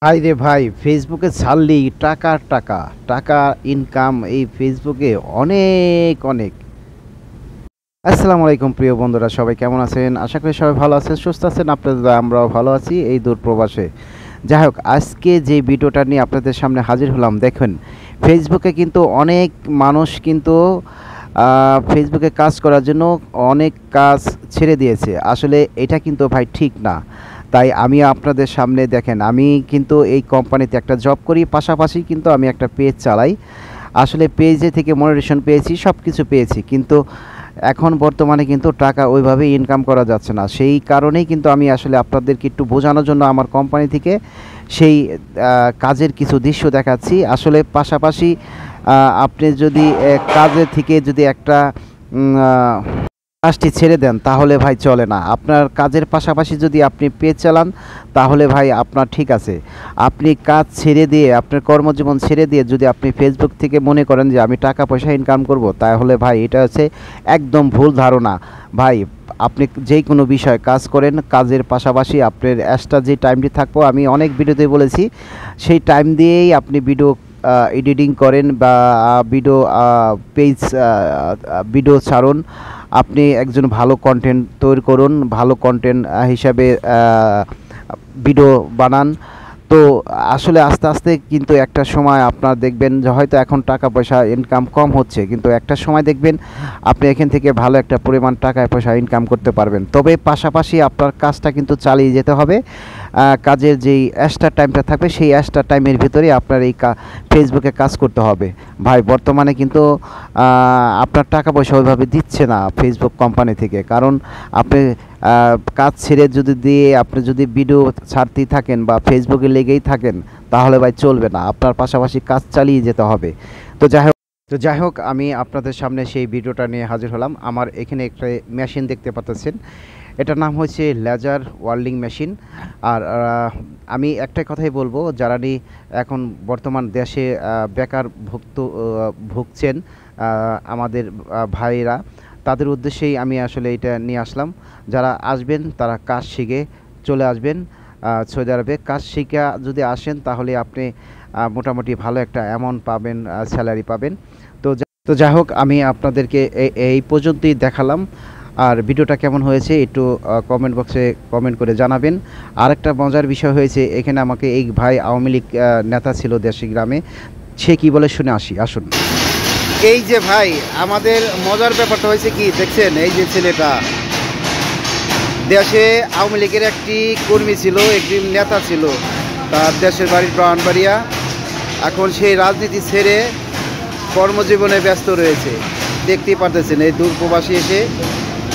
ভাই রে ভাই, ফেসবুকে ছাড়লি টাকার টাকা টাকা ইনকাম এই ফেসবুকে অনেক অনেক। আসসালামু আলাইকুম প্রিয় বন্ধুরা, সবাই কেমন আছেন? আশা করি সবাই ভালো আছেন, সুস্থ আছেন। আপনাদের দয়ায় আমরাও ভালো আছি এই দূর প্রবাসে। যাই হোক, আজকে যে ভিডিওটা নিয়ে আপনাদের সামনে হাজির হলাম, দেখেন ফেসবুকে কিন্তু অনেক মানুষ কিন্তু ফেসবুকে কাজ করার জন্য অনেক কাজ ছেড়ে দিয়েছে। আসলে এটা কিন্তু ভাই ঠিক না। তাই আমি আপনাদের সামনে দেখেন, আমি কিন্তু এই কোম্পানিতে একটা জব করি, পাশাপাশি কিন্তু আমি একটা পেজ চালাই। আসলে পেজে থেকে মনিটাইজেশন পেয়েছি, সব কিছু পেয়েছি, কিন্তু এখন বর্তমানে কিন্তু টাকা ওইভাবে ইনকাম করা যাচ্ছে না। সেই কারণেই কিন্তু আমি আসলে আপনাদেরকে একটু বোঝানোর জন্য আমার কোম্পানি থেকে সেই কাজের কিছু দৃশ্য দেখাচ্ছি। আসলে পাশাপাশি আপনি যদি কাজের থেকে যদি একটা কাজটি ছেড়ে দেন তাহলে ভাই চলে না। আপনার কাজের পাশাপাশি যদি আপনি পেজ চালান তাহলে ভাই আপনার ঠিক আছে। আপনি কাজ ছেড়ে দিয়ে, আপনার কর্মজীবন ছেড়ে দিয়ে যদি আপনি ফেসবুক থেকে মনে করেন যে আমি টাকা পয়সা ইনকাম করব, তাহলে ভাই এটা হচ্ছে একদম ভুল ধারণা। ভাই, আপনি যেই কোনো বিষয় কাজ করেন, কাজের পাশাপাশি আপনার এক্সট্রা যে টাইমটি থাকবো, আমি অনেক ভিডিওতে বলেছি, সেই টাইম দিয়েই আপনি ভিডিও এডিটিং করেন বা ভিডিও পেজ ভিডিও ছাড়ুন। আপনি একজন ভালো কন্টেন্ট তৈরি করুন, ভালো কন্টেন্ট হিসাবে ভিডিও বানান। তো আসলে আস্তে আস্তে কিন্তু একটা সময় আপনার দেখবেন যে হয়তো এখন টাকা পয়সা ইনকাম কম হচ্ছে, কিন্তু একটা সময় দেখবেন আপনি এখান থেকে ভালো একটা পরিমাণ টাকা পয়সা ইনকাম করতে পারবেন। তবে পাশাপাশি আপনার কাজটা কিন্তু চালিয়ে যেতে হবে। কাজের যেই এক্সট্রা টাইমটা থাকবে সেই এক্সট্রা টাইমের ভিতরে আপনার এই ফেসবুকে কাজ করতে হবে। ভাই, বর্তমানে কিন্তু আপনার টাকা পয়সা ওইভাবে দিচ্ছে না ফেসবুক কোম্পানি থেকে, কারণ আপনি কাজ ছেড়ে যদি দিয়ে আপনি যদি ভিডিও ছাড়তেই থাকেন বা ফেসবুকে লেগেই থাকেন তাহলে ভাই চলবে না। আপনার পাশাপাশি কাজ চালিয়ে যেতে হবে। তো যাই হোক আমি আপনাদের সামনে সেই ভিডিওটা নিয়ে হাজির হলাম। আমার এখানে একটা মেশিন দেখতে পাচ্ছেন, এটার নাম হচ্ছে লেজার ওয়েল্ডিং মেশিন। আর আমি একটাই কথাই বলবো, যারা এখন বর্তমান দেশে বেকার ভুগছেন আমাদের ভাইরা, তাদের উদ্দেশ্যেই আমি আসলে এটা নিয়ে আসলাম। যারা আসবেন তারা কাজ শিখে চলে আসবেন সৌদি আরবে। কাজ শিখে যদি আসেন তাহলে আপনি মোটামুটি ভালো একটা অ্যামাউন্ট পাবেন, স্যালারি পাবেন। তো যাই হোক, আমি আপনাদেরকে এই পর্যন্তই দেখালাম। আর ভিডিওটা কেমন হয়েছে একটু কমেন্ট বক্সে কমেন্ট করে জানাবেন। আরেকটা মজার বিষয় হয়েছে, এখানে আমাকে এই ভাই আওয়ামী লীগ নেতা ছিল দেশি গ্রামে, সে কি বলে শুনে আসুন। এই যে ভাই, আমাদের মজার ব্যাপারটা হয়েছে কি দেখছেন, এই যে ছেলেটা দেশে আওয়ামী লীগের একটি কর্মী ছিল, একটি নেতা ছিল, তার দেশের বাড়ি ব্রাহ্মণবাড়িয়া। এখন সেই রাজনীতি ছেড়ে কর্মজীবনে ব্যস্ত রয়েছে। দেখতেই পারতেছেন এই দূর প্রবাসী এসে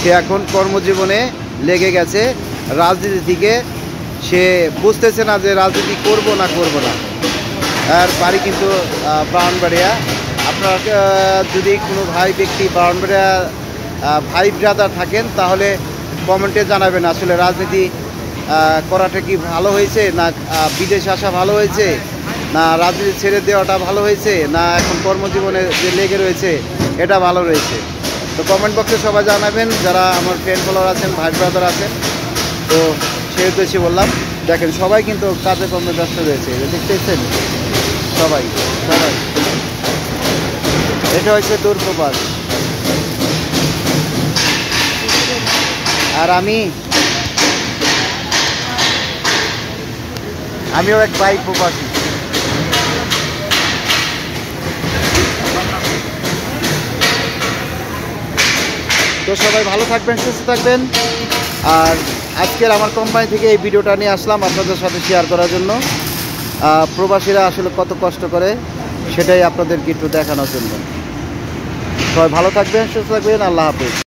সে এখন কর্মজীবনে লেগে গেছে। রাজনীতি থেকে সে বুঝতেছে না যে রাজনীতি করব না। আর বাড়ি কিন্তু ব্রাহ্মণবাড়িয়া। আপনার যদি কোনো ভাই ব্যক্তি ব্রাহ্মণবাড়িয়া ভাই ব্রাদার থাকেন তাহলে কমেন্টে জানাবেন আসলে রাজনীতি করাটা কি ভালো হয়েছে, না বিদেশ আসা ভালো হয়েছে, না রাজনীতি ছেড়ে দেওয়াটা ভালো হয়েছে, না এখন কর্মজীবনে যে লেগে রয়েছে এটা ভালো রয়েছে। তো কমেন্ট বক্সে সবাই জানাবেন, যারা আমার ফ্রেন্ড ফলোয়ার আছেন, ভাই ব্রাদার আছেন। তো সেই উদ্দেশ্যে বললাম, দেখেন সবাই কিন্তু কাজে কর্মে ব্যস্ত রয়েছে, দেখতেছেন সবাই। এটা হচ্ছে দূর প্রবাস। আর আমিও এক ভাই প্রবাসী। তো সবাই ভালো থাকবেন, সুস্থ থাকবেন। আর আজকের আমার কোম্পানি থেকে এই ভিডিওটা নিয়ে আসলাম আপনাদের সাথে শেয়ার করার জন্য। প্রবাসীরা আসলে কত কষ্ট করে সেটাই আপনাদেরকে একটু দেখানোর জন্য। সবাই ভালো থাকবেন, সুস্থ থাকবেন। আল্লাহ হাফেজ।